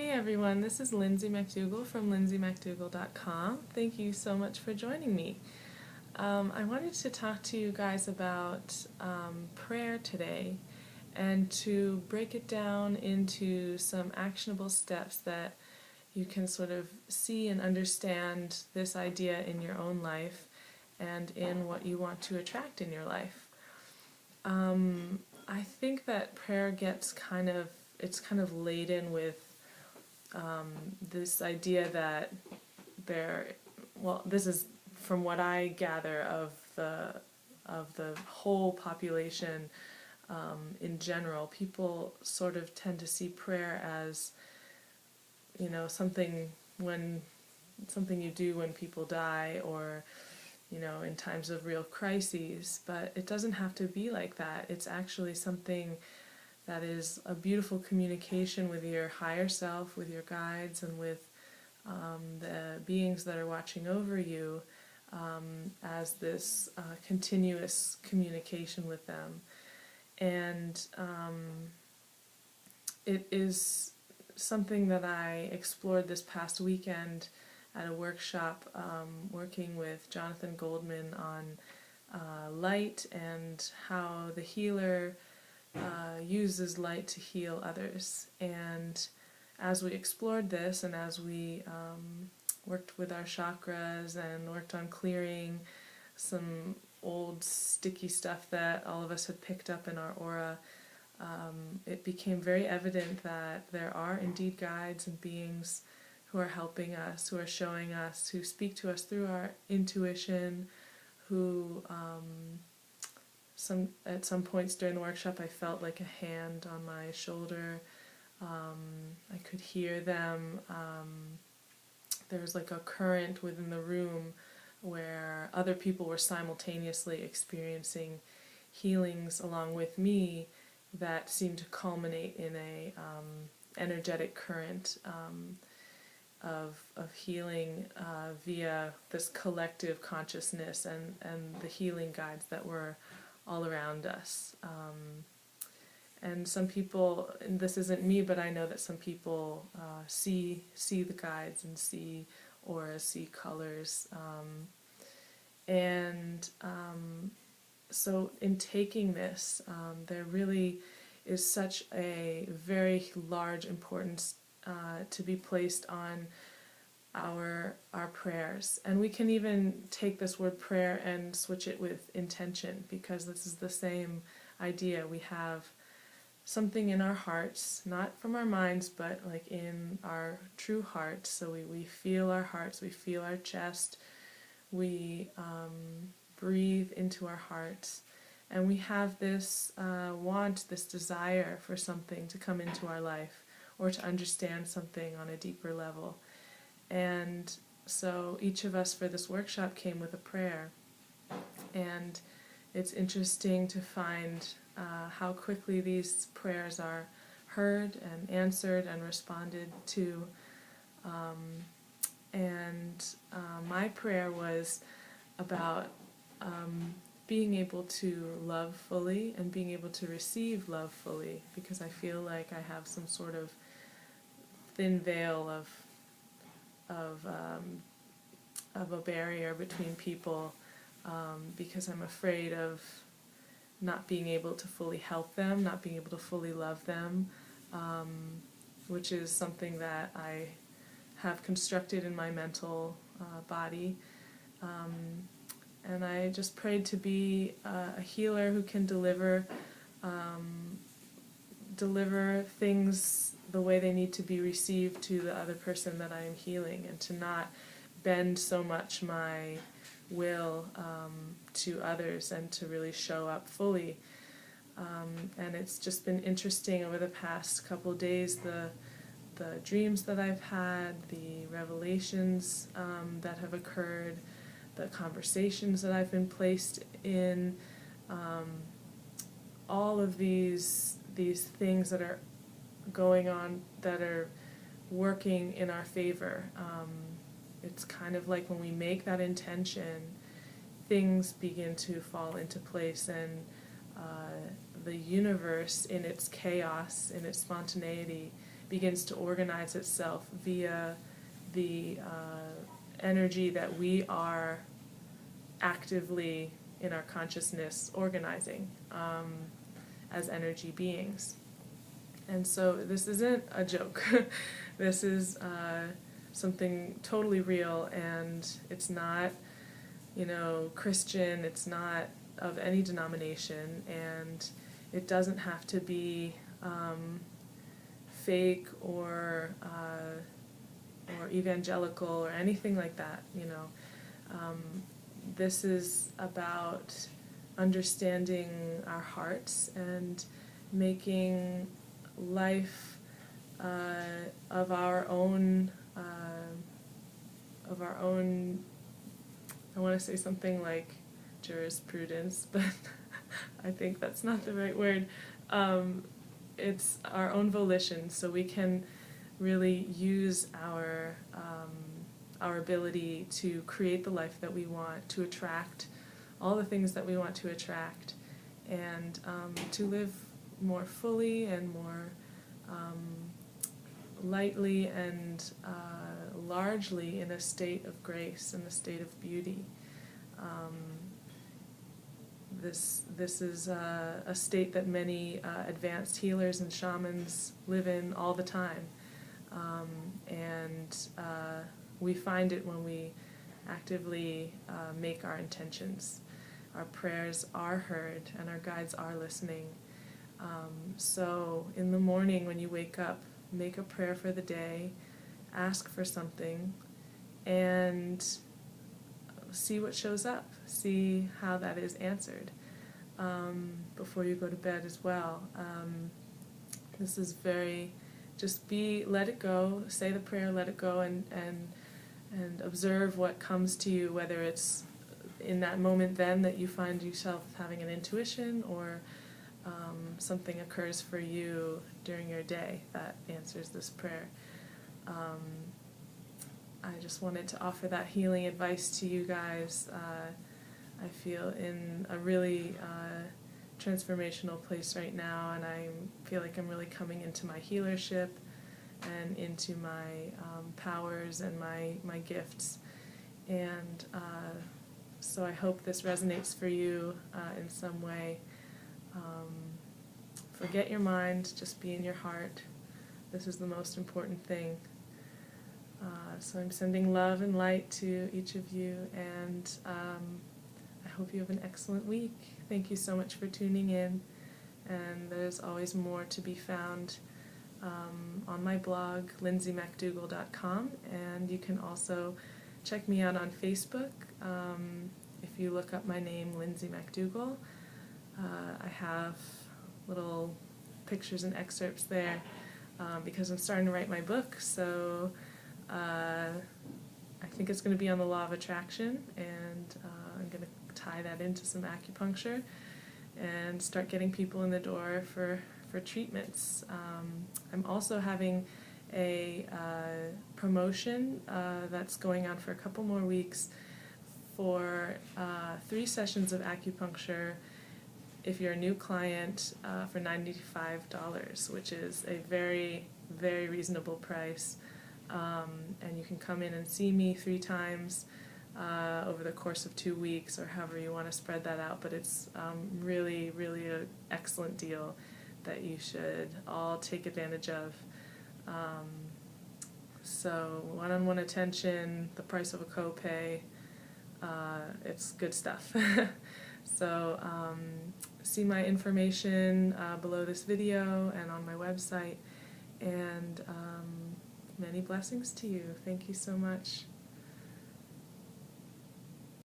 Hey everyone, this is Lindsay MacDougall from lindsaymacdougall.com. Thank you so much for joining me. I wanted to talk to you guys about prayer today and to break it down into some actionable steps that you can sort of see and understand this idea in your own life and in what you want to attract in your life. I think that prayer gets it's kind of laden with this idea that this is from what I gather of the whole population in general. People sort of tend to see prayer as, something you do when people die, or in times of real crises. But it doesn't have to be like that. It's actually something that is a beautiful communication with your higher self, with your guides, and with the beings that are watching over you, as this continuous communication with them. And it is something that I explored this past weekend at a workshop working with Jonathan Goldman on light and how the healer uses light to heal others. And as we explored this, and as we worked with our chakras and worked on clearing some old sticky stuff that all of us had picked up in our aura, it became very evident that there are indeed guides and beings who are helping us, who are showing us, who speak to us through our intuition, who at some points during the workshop I felt like a hand on my shoulder. I could hear them. There was like a current within the room where other people were simultaneously experiencing healings along with me that seemed to culminate in a energetic current of healing via this collective consciousness and the healing guides that were all around us. And some people, and this isn't me, but I know that some people see the guides and see auras, see colors. So in taking this, there really is such a very large importance to be placed on our prayers. And we can even take this word prayer and switch it with intention, because this is the same idea. We have something in our hearts, not from our minds, but like in our true hearts. So we feel our hearts, we feel our chest, we breathe into our hearts, and we have this want, this desire for something to come into our life, or to understand something on a deeper level. And so each of us for this workshop came with a prayer. And it's interesting to find how quickly these prayers are heard and answered and responded to. My prayer was about being able to love fully and being able to receive love fully, because I feel like I have some sort of thin veil of a barrier between people, because I'm afraid of not being able to fully help them, not being able to fully love them, which is something that I have constructed in my mental body. And I just prayed to be a healer who can deliver things the way they need to be received to the other person that I am healing, and to not bend so much my will to others, and to really show up fully. And it's just been interesting over the past couple of days, the dreams that I've had, the revelations that have occurred, the conversations that I've been placed in, all of these things that are going on that are working in our favor. It's kind of like when we make that intention, things begin to fall into place, and the universe in its chaos, in its spontaneity, begins to organize itself via the energy that we are actively in our consciousness organizing as energy beings. And so this isn't a joke. This is something totally real, and it's not, Christian, it's not of any denomination, and it doesn't have to be fake or evangelical or anything like that, This is about understanding our hearts and making life of our own, I want to say something like jurisprudence, but I think that's not the right word. It's our own volition, so we can really use our ability to create the life that we want, to attract all the things that we want to attract, and to live more fully and more lightly and largely in a state of grace and a state of beauty. This is a state that many advanced healers and shamans live in all the time, and we find it when we actively make our intentions. Our prayers are heard and our guides are listening. So in the morning when you wake up, make a prayer for the day, ask for something, and see what shows up. See how that is answered before you go to bed as well. This is let it go, say the prayer, let it go, and observe what comes to you, whether it's in that moment then that you find yourself having an intuition, or something occurs for you during your day that answers this prayer. I just wanted to offer that healing advice to you guys. I feel in a really transformational place right now, and I feel like I'm really coming into my healership and into my powers and my gifts. And so I hope this resonates for you in some way. Forget your mind, just be in your heart. This is the most important thing. So I'm sending love and light to each of you, and I hope you have an excellent week. Thank you so much for tuning in, and there's always more to be found on my blog, lindsaymacdougall.com, and you can also check me out on Facebook. If you look up my name, Lindsay MacDougall, I have little pictures and excerpts there because I'm starting to write my book, so I think it's going to be on the law of attraction, and I'm going to tie that into some acupuncture and start getting people in the door for treatments. I'm also having a promotion that's going on for a couple more weeks for 3 sessions of acupuncture if you're a new client for $95, which is a very, very reasonable price. And you can come in and see me 3 times over the course of 2 weeks, or however you want to spread that out, but it's really, really an excellent deal that you should all take advantage of. So one-on-one attention, the price of a copay, it's good stuff. So see my information below this video and on my website, and many blessings to you. Thank you so much.